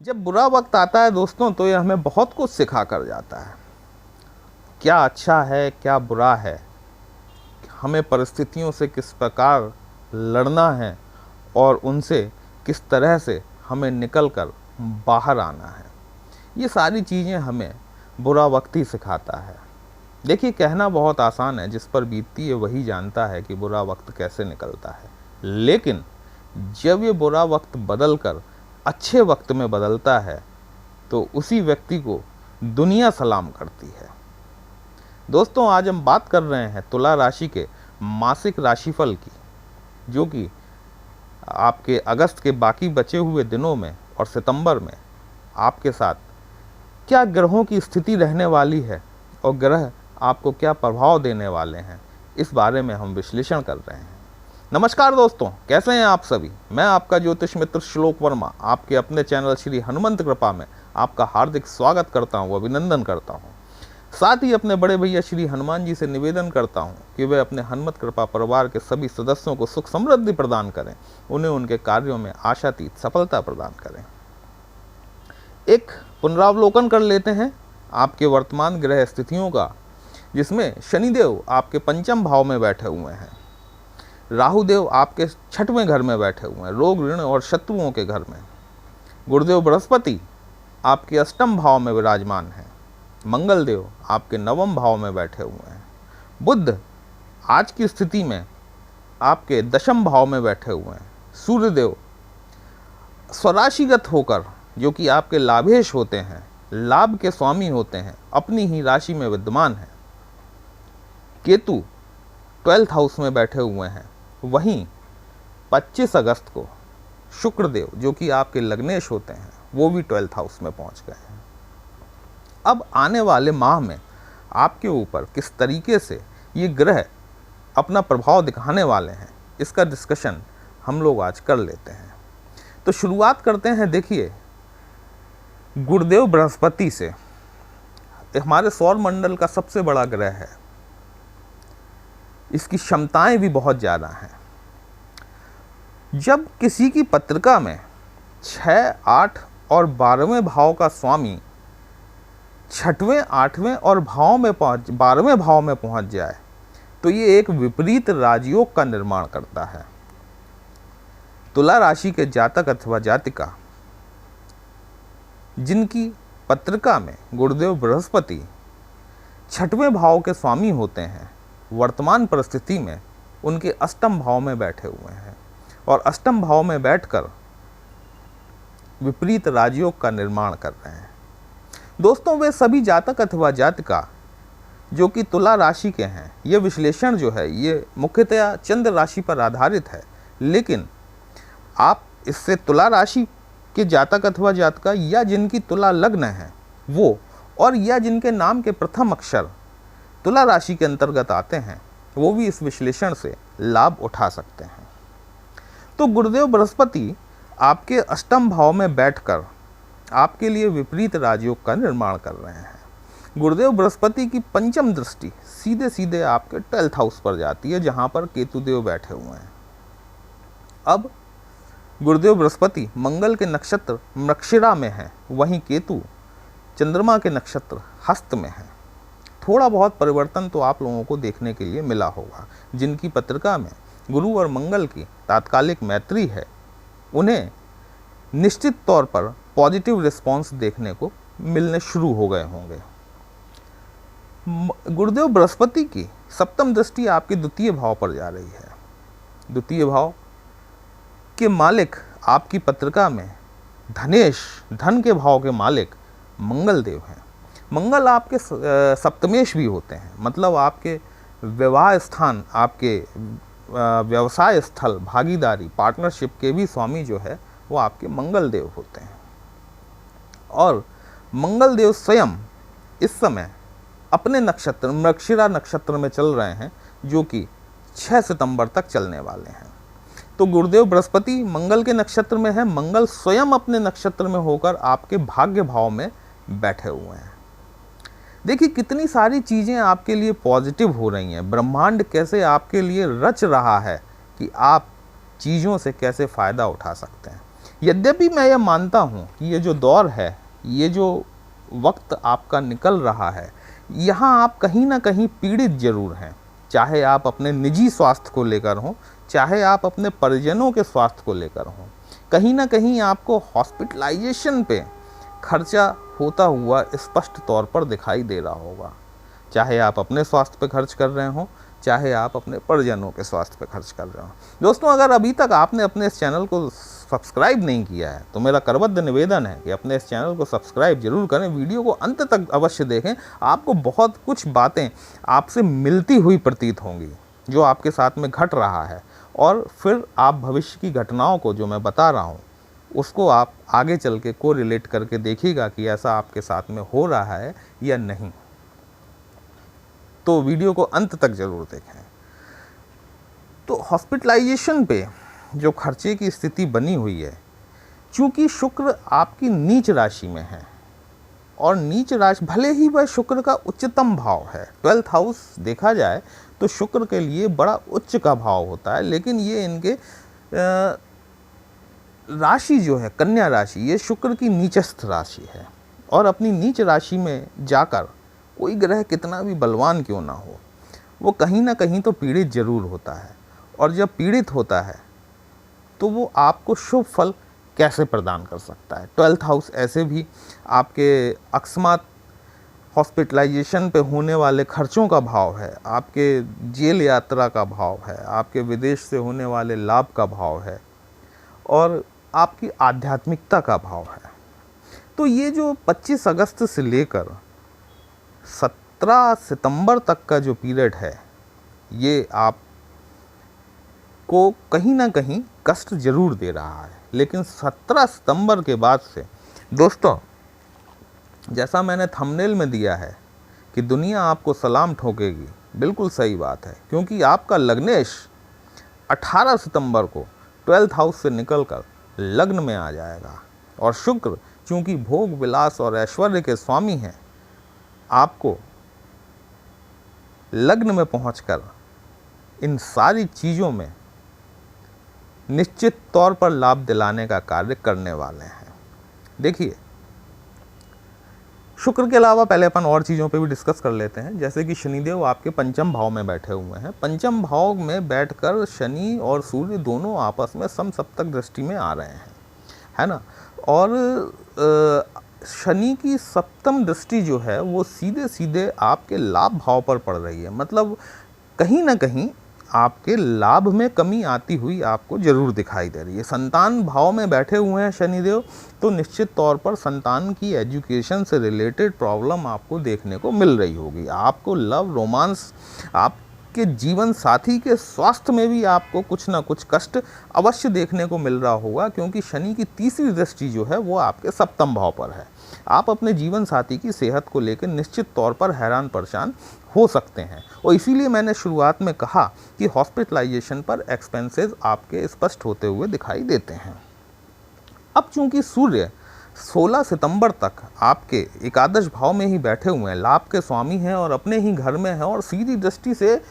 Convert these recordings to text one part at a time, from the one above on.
जब बुरा वक्त आता है दोस्तों तो ये हमें बहुत कुछ सिखा कर जाता है। क्या अच्छा है क्या बुरा है, हमें परिस्थितियों से किस प्रकार लड़ना है और उनसे किस तरह से हमें निकल कर बाहर आना है, ये सारी चीज़ें हमें बुरा वक्त ही सिखाता है। देखिए, कहना बहुत आसान है, जिस पर बीतती है वही जानता है कि बुरा वक्त कैसे निकलता है। लेकिन जब ये बुरा वक्त बदल कर अच्छे वक्त में बदलता है तो उसी व्यक्ति को दुनिया सलाम करती है। दोस्तों, आज हम बात कर रहे हैं तुला राशि के मासिक राशिफल की, जो कि आपके अगस्त के बाकी बचे हुए दिनों में और सितंबर में आपके साथ क्या ग्रहों की स्थिति रहने वाली है और ग्रह आपको क्या प्रभाव देने वाले हैं, इस बारे में हम विश्लेषण कर रहे हैं। नमस्कार दोस्तों, कैसे हैं आप सभी। मैं आपका ज्योतिष मित्र श्लोक वर्मा आपके अपने चैनल श्री हनुमंत कृपा में आपका हार्दिक स्वागत करता हूं, अभिनंदन करता हूं। साथ ही अपने बड़े भैया श्री हनुमान जी से निवेदन करता हूं कि वे अपने हनुमत कृपा परिवार के सभी सदस्यों को सुख समृद्धि प्रदान करें, उन्हें उनके कार्यों में आशातीत सफलता प्रदान करें। एक पुनरावलोकन कर लेते हैं आपके वर्तमान ग्रह स्थितियों का, जिसमें शनिदेव आपके पंचम भाव में बैठे हुए हैं, राहुदेव आपके छठवें घर में बैठे हुए हैं, रोग ऋण और शत्रुओं के घर में, गुरुदेव बृहस्पति आपके अष्टम भाव में विराजमान हैं, मंगल देव आपके नवम भाव में बैठे हुए हैं, बुध आज की स्थिति में आपके दशम भाव में बैठे हुए हैं, सूर्यदेव स्वराशिगत होकर, जो कि आपके लाभेश होते हैं, लाभ के स्वामी होते हैं, अपनी ही राशि में विद्यमान है, केतु 12th हाउस में बैठे हुए हैं। वहीं 25 अगस्त को शुक्रदेव, जो कि आपके लग्नेश होते हैं, वो भी 12th हाउस में पहुंच गए हैं। अब आने वाले माह में आपके ऊपर किस तरीके से ये ग्रह अपना प्रभाव दिखाने वाले हैं, इसका डिस्कशन हम लोग आज कर लेते हैं। तो शुरुआत करते हैं। देखिए, गुरुदेव बृहस्पति से, हमारे सौर मंडल का सबसे बड़ा ग्रह है, इसकी क्षमताएं भी बहुत ज़्यादा हैं। जब किसी की पत्रिका में 6, 8 और 12वें भाव का स्वामी 6वें, 8वें और 12वें भाव में पहुंच जाए तो ये एक विपरीत राजयोग का निर्माण करता है। तुला राशि के जातक अथवा जातिका जिनकी पत्रिका में गुरुदेव बृहस्पति 6वें भाव के स्वामी होते हैं, वर्तमान परिस्थिति में उनके अष्टम भाव में बैठे हुए हैं और अष्टम भाव में बैठकर विपरीत राजयोग का निर्माण कर रहे हैं। दोस्तों, वे सभी जातक अथवा जातिका जो कि तुला राशि के हैं, ये विश्लेषण जो है ये मुख्यतया चंद्र राशि पर आधारित है, लेकिन आप इससे तुला राशि के जातक अथवा जातिका या जिनकी तुला लग्न है वो, और या जिनके नाम के प्रथम अक्षर तुला राशि के अंतर्गत आते हैं, वो भी इस विश्लेषण से लाभ उठा सकते हैं। तो गुरुदेव बृहस्पति आपके अष्टम भाव में बैठकर आपके लिए विपरीत राजयोग का निर्माण कर रहे हैं। गुरुदेव बृहस्पति की पंचम दृष्टि सीधे सीधे आपके 12th हाउस पर जाती है, जहां पर केतुदेव बैठे हुए हैं। अब गुरुदेव बृहस्पति मंगल के नक्षत्र मृगशिरा में है, वहीं केतु चंद्रमा के नक्षत्र हस्त में है। थोड़ा बहुत परिवर्तन तो आप लोगों को देखने के लिए मिला होगा। जिनकी पत्रिका में गुरु और मंगल की तात्कालिक मैत्री है, उन्हें निश्चित तौर पर पॉजिटिव रिस्पॉन्स देखने को मिलने शुरू हो गए होंगे। गुरुदेव बृहस्पति की सप्तम दृष्टि आपके द्वितीय भाव पर जा रही है। द्वितीय भाव के मालिक आपकी पत्रिका में धनेश, धन के भाव के मालिक मंगल देव हैं। मंगल आपके सप्तमेश भी होते हैं, मतलब आपके विवाह स्थान, आपके व्यवसाय स्थल, भागीदारी, पार्टनरशिप के भी स्वामी जो है वो आपके मंगल देव होते हैं। और मंगल देव स्वयं इस समय अपने नक्षत्र मृगशिरा नक्षत्र में चल रहे हैं, जो कि 6 सितंबर तक चलने वाले हैं। तो गुरुदेव बृहस्पति मंगल के नक्षत्र में है, मंगल स्वयं अपने नक्षत्र में होकर आपके भाग्य भाव में बैठे हुए हैं। देखिए, कितनी सारी चीज़ें आपके लिए पॉजिटिव हो रही हैं। ब्रह्मांड कैसे आपके लिए रच रहा है कि आप चीज़ों से कैसे फ़ायदा उठा सकते हैं। यद्यपि मैं यह मानता हूँ कि ये जो दौर है, ये जो वक्त आपका निकल रहा है, यहाँ आप कहीं ना कहीं पीड़ित जरूर हैं। चाहे आप अपने निजी स्वास्थ्य को लेकर हों, चाहे आप अपने परिजनों के स्वास्थ्य को लेकर हों, कहीं ना कहीं आपको हॉस्पिटलाइजेशन पे खर्चा होता हुआ स्पष्ट तौर पर दिखाई दे रहा होगा। चाहे आप अपने स्वास्थ्य पे खर्च कर रहे हों, चाहे आप अपने परिजनों के स्वास्थ्य पे खर्च कर रहे हों। दोस्तों, अगर अभी तक आपने अपने इस चैनल को सब्सक्राइब नहीं किया है तो मेरा करबद्ध निवेदन है कि अपने इस चैनल को सब्सक्राइब जरूर करें, वीडियो को अंत तक अवश्य देखें। आपको बहुत कुछ बातें आपसे मिलती हुई प्रतीत होंगी जो आपके साथ में घट रहा है, और फिर आप भविष्य की घटनाओं को जो मैं बता रहा हूँ उसको आप आगे चल के को रिलेट करके देखिएगा कि ऐसा आपके साथ में हो रहा है या नहीं। तो वीडियो को अंत तक जरूर देखें। तो हॉस्पिटलाइजेशन पे जो खर्चे की स्थिति बनी हुई है, चूंकि शुक्र आपकी नीच राशि में है, और नीच राशि भले ही वह शुक्र का उच्चतम भाव है, 12th हाउस देखा जाए तो शुक्र के लिए बड़ा उच्च का भाव होता है, लेकिन ये इनके राशि जो है कन्या राशि, ये शुक्र की नीचस्थ राशि है। और अपनी नीच राशि में जाकर कोई ग्रह कितना भी बलवान क्यों ना हो, वो कहीं ना कहीं तो पीड़ित जरूर होता है। और जब पीड़ित होता है तो वो आपको शुभ फल कैसे प्रदान कर सकता है। 12th हाउस ऐसे भी आपके अकस्मात हॉस्पिटलाइजेशन पे होने वाले खर्चों का भाव है, आपके जेल यात्रा का भाव है, आपके विदेश से होने वाले लाभ का भाव है, और आपकी आध्यात्मिकता का भाव है। तो ये जो 25 अगस्त से लेकर 17 सितंबर तक का जो पीरियड है, ये आप को कहीं ना कहीं कष्ट जरूर दे रहा है। लेकिन 17 सितंबर के बाद से दोस्तों, जैसा मैंने थंबनेल में दिया है कि दुनिया आपको सलाम ठोकेगी, बिल्कुल सही बात है, क्योंकि आपका लग्नेश 18 सितंबर को 12th हाउस से निकलकर लग्न में आ जाएगा। और शुक्र चूंकि भोग विलास और ऐश्वर्य के स्वामी हैं, आपको लग्न में पहुंचकर इन सारी चीज़ों में निश्चित तौर पर लाभ दिलाने का कार्य करने वाले हैं। देखिए, शुक्र के अलावा पहले अपन और चीज़ों पे भी डिस्कस कर लेते हैं, जैसे कि शनिदेव आपके पंचम भाव में बैठे हुए हैं। पंचम भाव में बैठकर शनि और सूर्य दोनों आपस में समसप्तक दृष्टि में आ रहे हैं, है ना। और शनि की सप्तम दृष्टि जो है वो सीधे सीधे आपके लाभ भाव पर पड़ रही है। मतलब कहीं ना कहीं आपके लाभ में कमी आती हुई आपको जरूर दिखाई दे रही है। संतान भाव में बैठे हुए हैं शनिदेव, तो निश्चित तौर पर संतान की एजुकेशन से रिलेटेड प्रॉब्लम आपको देखने को मिल रही होगी। आपको लव रोमांस, आपके जीवन साथी के स्वास्थ्य में भी आपको कुछ ना कुछ कष्ट अवश्य देखने को मिल रहा होगा, क्योंकि शनि की तीसरी दृष्टि जो है वो आपके सप्तम भाव पर है। आप अपने जीवन साथी की सेहत को लेकर निश्चित तौर पर हैरान परेशान हो सकते हैं, और इसीलिए मैंने शुरुआत में कहा कि हॉस्पिटलाइजेशन पर एक्सपेंसेस आपके स्पष्ट होते हुए दिखाई देते हैं। अब चूंकि सूर्य 16 सितंबर तक आपके एकादश भाव में ही बैठे हुए हैं, लाभ के स्वामी हैं और अपने ही घर में हैं, और सीधी दृष्टि से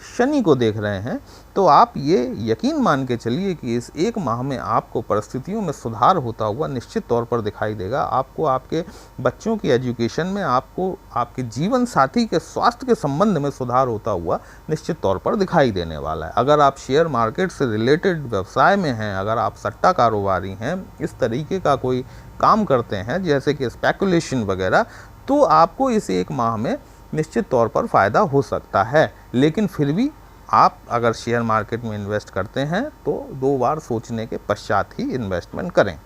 शनि को देख रहे हैं, तो आप ये यकीन मान के चलिए कि इस एक माह में आपको परिस्थितियों में सुधार होता हुआ निश्चित तौर पर दिखाई देगा। आपको आपके बच्चों की एजुकेशन में, आपको आपके जीवन साथी के स्वास्थ्य के संबंध में सुधार होता हुआ निश्चित तौर पर दिखाई देने वाला है। अगर आप शेयर मार्केट से रिलेटेड व्यवसाय में हैं, अगर आप सट्टा कारोबारी हैं, इस तरीके का कोई काम करते हैं जैसे कि स्पेकुलेशन वगैरह, तो आपको इस एक माह में निश्चित तौर पर फ़ायदा हो सकता है। लेकिन फिर भी आप अगर शेयर मार्केट में इन्वेस्ट करते हैं तो 2 बार सोचने के पश्चात ही इन्वेस्टमेंट करें।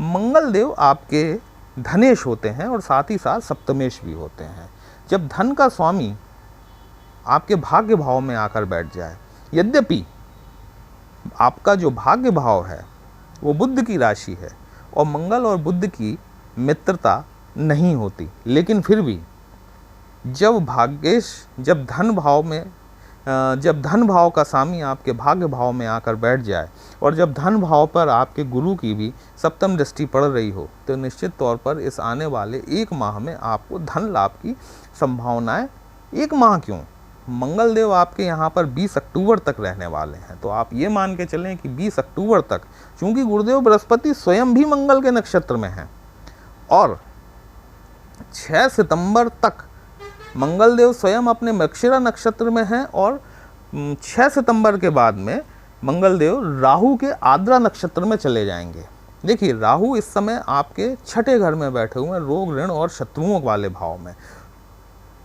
मंगल देव आपके धनेश होते हैं और साथ ही साथ सप्तमेश भी होते हैं। जब धन का स्वामी आपके भाग्य भाव में आकर बैठ जाए, यद्यपि आपका जो भाग्य भाव है वो बुध की राशि है और मंगल और बुध की मित्रता नहीं होती, लेकिन फिर भी जब धन भाव का स्वामी आपके भाग्य भाव में आकर बैठ जाए और जब धन भाव पर आपके गुरु की भी सप्तम दृष्टि पड़ रही हो, तो निश्चित तौर पर इस आने वाले एक माह में आपको धन लाभ की संभावनाएं, एक माह क्यों मंगल देव आपके यहाँ पर 20 अक्टूबर तक रहने वाले हैं। तो आप ये मान के चलें कि 20 अक्टूबर तक, चूंकि गुरुदेव बृहस्पति स्वयं भी मंगल के नक्षत्र में हैं और 6 सितंबर तक मंगल देव स्वयं अपने मृगशिरा नक्षत्र में हैं और 6 सितंबर के बाद में मंगल देव राहु के आद्रा नक्षत्र में चले जाएंगे। देखिए, राहु इस समय आपके छठे घर में बैठे हुए हैं, रोग, ऋण और शत्रुओं वाले भाव में।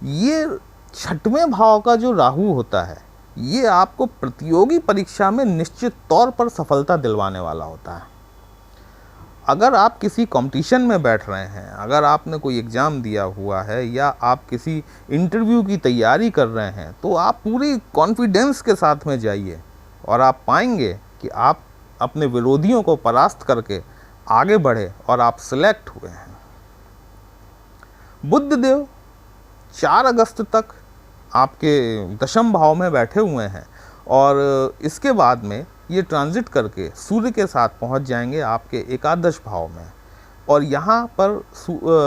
ये छठवें भाव का जो राहु होता है, ये आपको प्रतियोगी परीक्षा में निश्चित तौर पर सफलता दिलवाने वाला होता है। अगर आप किसी कंपटीशन में बैठ रहे हैं, अगर आपने कोई एग्ज़ाम दिया हुआ है या आप किसी इंटरव्यू की तैयारी कर रहे हैं, तो आप पूरी कॉन्फिडेंस के साथ में जाइए और आप पाएंगे कि आप अपने विरोधियों को परास्त करके आगे बढ़े और आप सिलेक्ट हुए हैं। बुध देव 4 अगस्त तक आपके दशम भाव में बैठे हुए हैं और इसके बाद में ये ट्रांजिट करके सूर्य के साथ पहुंच जाएंगे आपके एकादश भाव में और यहाँ पर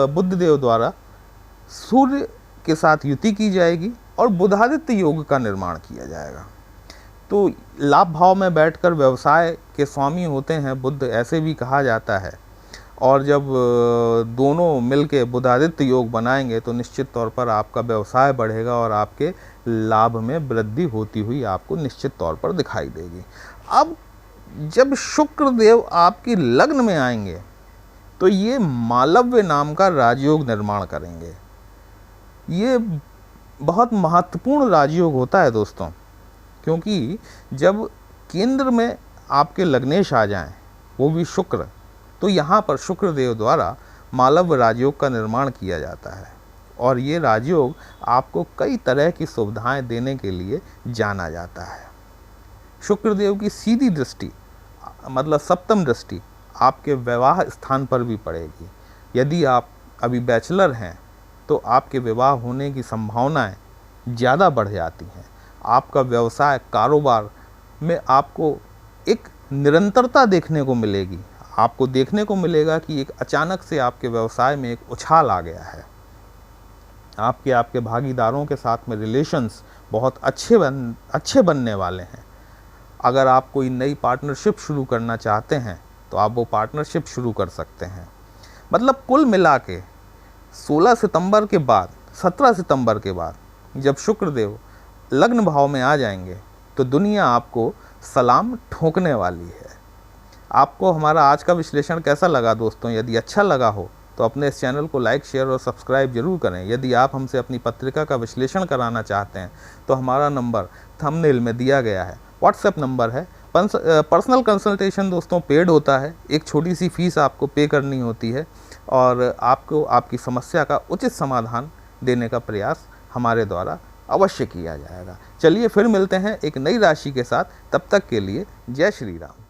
बुध देव द्वारा सूर्य के साथ युति की जाएगी और बुधादित्य योग का निर्माण किया जाएगा। तो लाभ भाव में बैठकर व्यवसाय के स्वामी होते हैं बुध, ऐसे भी कहा जाता है। और जब दोनों मिलके बुधादित्य योग बनाएंगे तो निश्चित तौर पर आपका व्यवसाय बढ़ेगा और आपके लाभ में वृद्धि होती हुई आपको निश्चित तौर पर दिखाई देगी। अब जब शुक्र देव आपकी लग्न में आएंगे तो ये मालव्य नाम का राजयोग निर्माण करेंगे। ये बहुत महत्वपूर्ण राजयोग होता है दोस्तों, क्योंकि जब केंद्र में आपके लग्नेश आ जाएं, वो भी शुक्र, तो यहाँ पर शुक्र देव द्वारा मालव्य राजयोग का निर्माण किया जाता है और ये राजयोग आपको कई तरह की सुविधाएं देने के लिए जाना जाता है। शुक्र देव की सीधी दृष्टि, मतलब सप्तम दृष्टि, आपके विवाह स्थान पर भी पड़ेगी। यदि आप अभी बैचलर हैं तो आपके विवाह होने की संभावनाएं ज़्यादा बढ़ जाती हैं। आपका व्यवसाय, कारोबार में आपको एक निरंतरता देखने को मिलेगी। आपको देखने को मिलेगा कि एक अचानक से आपके व्यवसाय में एक उछाल आ गया है। आपके भागीदारों के साथ में रिलेशंस बहुत अच्छे बनने वाले हैं। अगर आप कोई नई पार्टनरशिप शुरू करना चाहते हैं तो आप वो पार्टनरशिप शुरू कर सकते हैं। मतलब कुल मिला के 16 सितंबर के बाद, 17 सितंबर के बाद जब शुक्रदेव लग्न भाव में आ जाएंगे तो दुनिया आपको सलाम ठोकने वाली है। आपको हमारा आज का विश्लेषण कैसा लगा दोस्तों? यदि अच्छा लगा हो तो अपने इस चैनल को लाइक, शेयर और सब्सक्राइब जरूर करें। यदि आप हमसे अपनी पत्रिका का विश्लेषण कराना चाहते हैं तो हमारा नंबर थंबनेल में दिया गया है, व्हाट्सएप नंबर है। पर्सनल कंसल्टेशन दोस्तों पेड होता है, एक छोटी सी फीस आपको पे करनी होती है और आपको आपकी समस्या का उचित समाधान देने का प्रयास हमारे द्वारा अवश्य किया जाएगा। चलिए फिर मिलते हैं एक नई राशि के साथ, तब तक के लिए जय श्री राम।